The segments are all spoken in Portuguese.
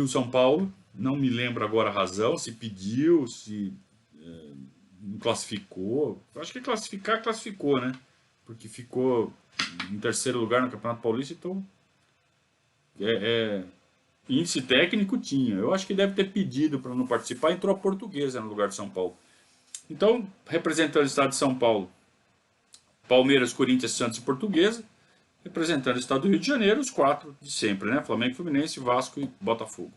o São Paulo, não me lembro agora a razão, se pediu, se não classificou. Eu acho que classificar, classificou, né? Porque ficou em terceiro lugar no Campeonato Paulista, então índice técnico tinha. Eu acho que deve ter pedido para não participar, entrou a Portuguesa no lugar de São Paulo. Então, representando o estado de São Paulo, Palmeiras, Corinthians, Santos e Portuguesa. Representando o estado do Rio de Janeiro, os quatro de sempre, né? Flamengo, Fluminense, Vasco e Botafogo.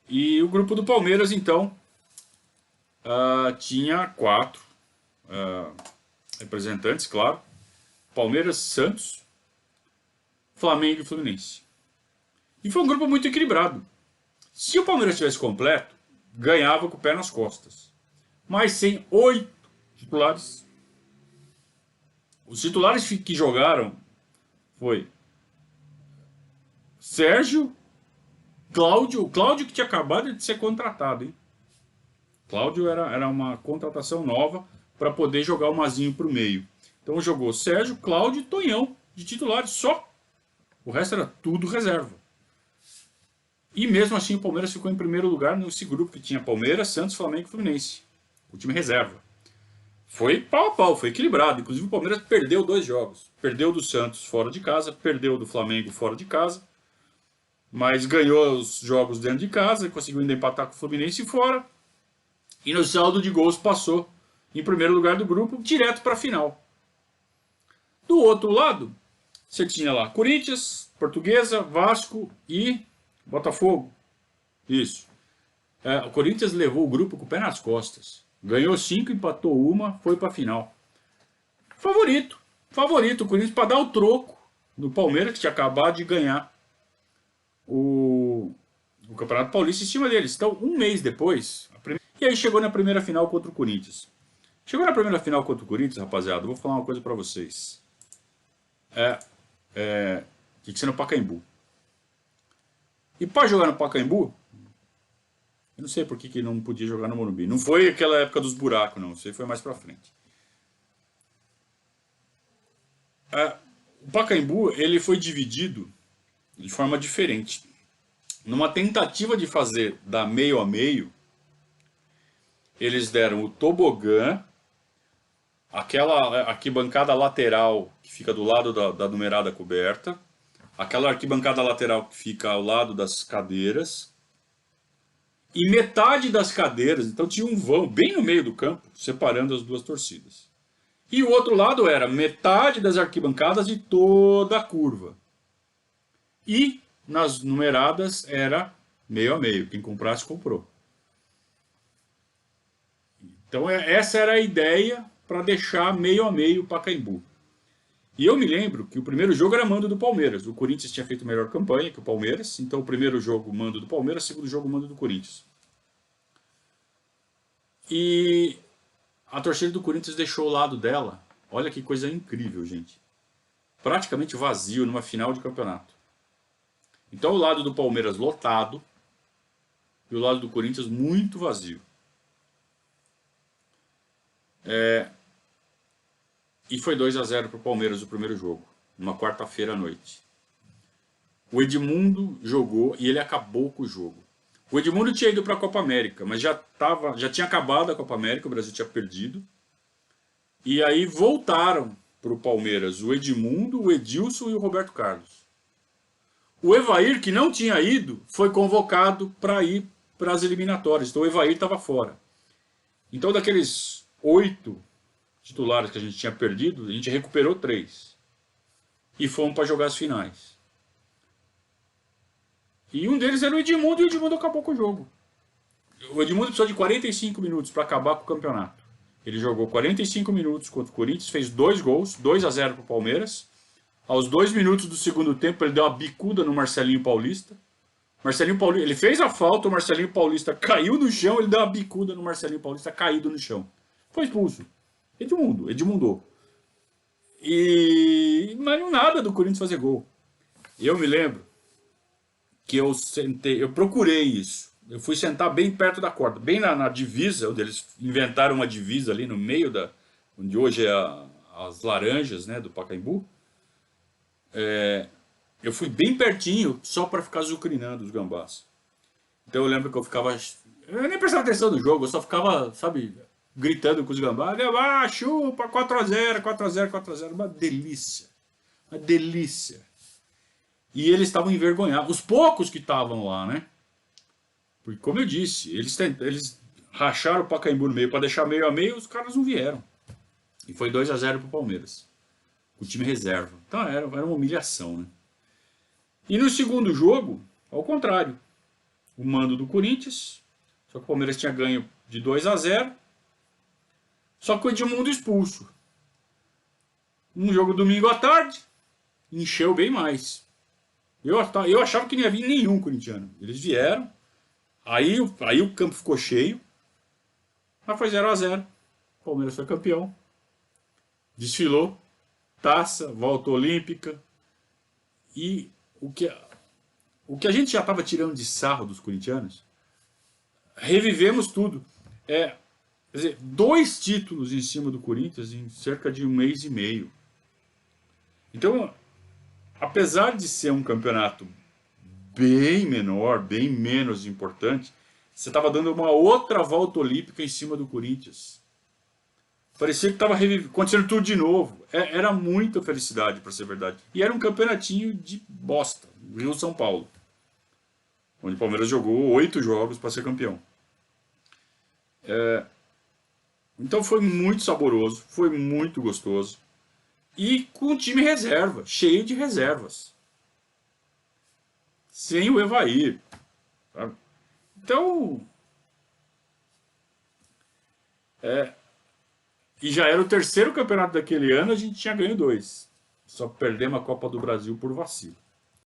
E o grupo do Palmeiras, então, tinha quatro representantes, claro. Palmeiras, Santos, Flamengo e Fluminense. E foi um grupo muito equilibrado. Se o Palmeiras tivesse completo, ganhava com o pé nas costas. Mas sem 8 titulares. Os titulares que jogaram foi Sérgio, Cláudio. O Cláudio que tinha acabado de ser contratado, hein? Cláudio era uma contratação nova para poder jogar o Mazinho para o meio. Então jogou Sérgio, Cláudio e Tonhão de titulares só. O resto era tudo reserva. E mesmo assim o Palmeiras ficou em primeiro lugar nesse grupo que tinha Palmeiras, Santos, Flamengo e Fluminense. O time reserva. Foi pau a pau, foi equilibrado. Inclusive o Palmeiras perdeu 2 jogos. Perdeu do Santos fora de casa, perdeu do Flamengo fora de casa. Mas ganhou os jogos dentro de casa, conseguiu ainda empatar com o Fluminense fora. E no saldo de gols passou em primeiro lugar do grupo, direto para a final. Do outro lado, você tinha lá Corinthians, Portuguesa, Vasco e Botafogo. Isso. O Corinthians levou o grupo com o pé nas costas. Ganhou 5, empatou uma, foi para a final. Favorito. Favorito o Corinthians para dar o troco no Palmeiras, que tinha acabado de ganhar o Campeonato Paulista em cima deles. Então, um mês depois, e aí chegou na primeira final contra o Corinthians. Chegou na primeira final contra o Corinthians, rapaziada, vou falar uma coisa para vocês. Tinha que ser no Pacaembu. E para jogar no Pacaembu, eu não sei por que não podia jogar no Morumbi. Não foi aquela época dos buracos, não. Isso aí foi mais pra frente. O Pacaembu, ele foi dividido de forma diferente. Numa tentativa de fazer da meio a meio, eles deram o tobogã, aquela arquibancada lateral que fica do lado da numerada coberta, aquela arquibancada lateral que fica ao lado das cadeiras, e metade das cadeiras, então tinha um vão bem no meio do campo, separando as duas torcidas. E o outro lado era metade das arquibancadas de toda a curva. E nas numeradas era meio a meio, quem comprasse comprou. Então essa era a ideia para deixar meio a meio o Pacaembu. E eu me lembro que o primeiro jogo era mando do Palmeiras. O Corinthians tinha feito melhor campanha que o Palmeiras. Então o primeiro jogo mando do Palmeiras, o segundo jogo mando do Corinthians. E a torcida do Corinthians deixou o lado dela. Olha que coisa incrível, gente. Praticamente vazio numa final de campeonato. Então o lado do Palmeiras lotado e o lado do Corinthians muito vazio. E foi 2-0 para o Palmeiras o primeiro jogo, numa quarta-feira à noite. O Edmundo jogou e ele acabou com o jogo. O Edmundo tinha ido para a Copa América, mas já tinha acabado a Copa América, o Brasil tinha perdido. E aí voltaram para o Palmeiras o Edmundo, o Edilson e o Roberto Carlos. O Evair, que não tinha ido, foi convocado para ir para as eliminatórias. Então o Evair estava fora. Então daqueles 8 titulares que a gente tinha perdido, a gente recuperou 3. E fomos para jogar as finais. E um deles era o Edmundo, e o Edmundo acabou com o jogo. O Edmundo precisou de 45 minutos para acabar com o campeonato. Ele jogou 45 minutos contra o Corinthians, fez 2 gols, 2-0 para o Palmeiras. Aos 2 minutos do segundo tempo, ele deu uma bicuda no Marcelinho Paulista. Marcelinho Paulista, ele fez a falta, o Marcelinho Paulista caiu no chão, ele deu uma bicuda no Marcelinho Paulista caído no chão. Foi expulso. Edmundo. Mas não nada do Corinthians fazer gol. Eu me lembro que eu procurei isso. Eu fui sentar bem perto da corda, bem na divisa, onde eles inventaram uma divisa ali no meio onde hoje é as laranjas, né, do Pacaembu. eu fui bem pertinho só para ficar azucrinando os gambás. Então eu lembro que eu ficava. Eu nem prestava atenção no jogo, eu só ficava, sabe, gritando com os gambás. Gambá, chupa, 4x0, 4x0, 4x0. Uma delícia. Uma delícia. E eles estavam envergonhados. Os poucos que estavam lá, né? Porque, como eu disse, eles racharam o Pacaembu no meio para deixar meio a meio, os caras não vieram. E foi 2x0 pro Palmeiras. O time reserva. Então era uma humilhação, né? E no segundo jogo, ao contrário. O mando do Corinthians. Só que o Palmeiras tinha ganho de 2x0. Só que o Edmundo expulso. Um jogo domingo à tarde. Encheu bem mais. Eu achava que não ia vir nenhum corintiano. Eles vieram. Aí o campo ficou cheio. Mas foi 0x0. O Palmeiras foi campeão. Desfilou. Taça, volta olímpica. E o que a gente já estava tirando de sarro dos corintianos, revivemos tudo. Quer dizer, 2 títulos em cima do Corinthians em cerca de 1 mês e meio. Então, apesar de ser um campeonato bem menor, bem menos importante, você estava dando uma outra volta olímpica em cima do Corinthians. Parecia que estava acontecendo tudo de novo. Era muita felicidade, para ser verdade. E era um campeonatinho de bosta, Rio-São Paulo, onde o Palmeiras jogou 8 jogos para ser campeão. Então foi muito saboroso, foi muito gostoso. E com o time reserva, cheio de reservas. Sem o Evair. Sabe? Então... E já era o terceiro campeonato daquele ano, a gente tinha ganho 2. Só perdemos a Copa do Brasil por vacilo.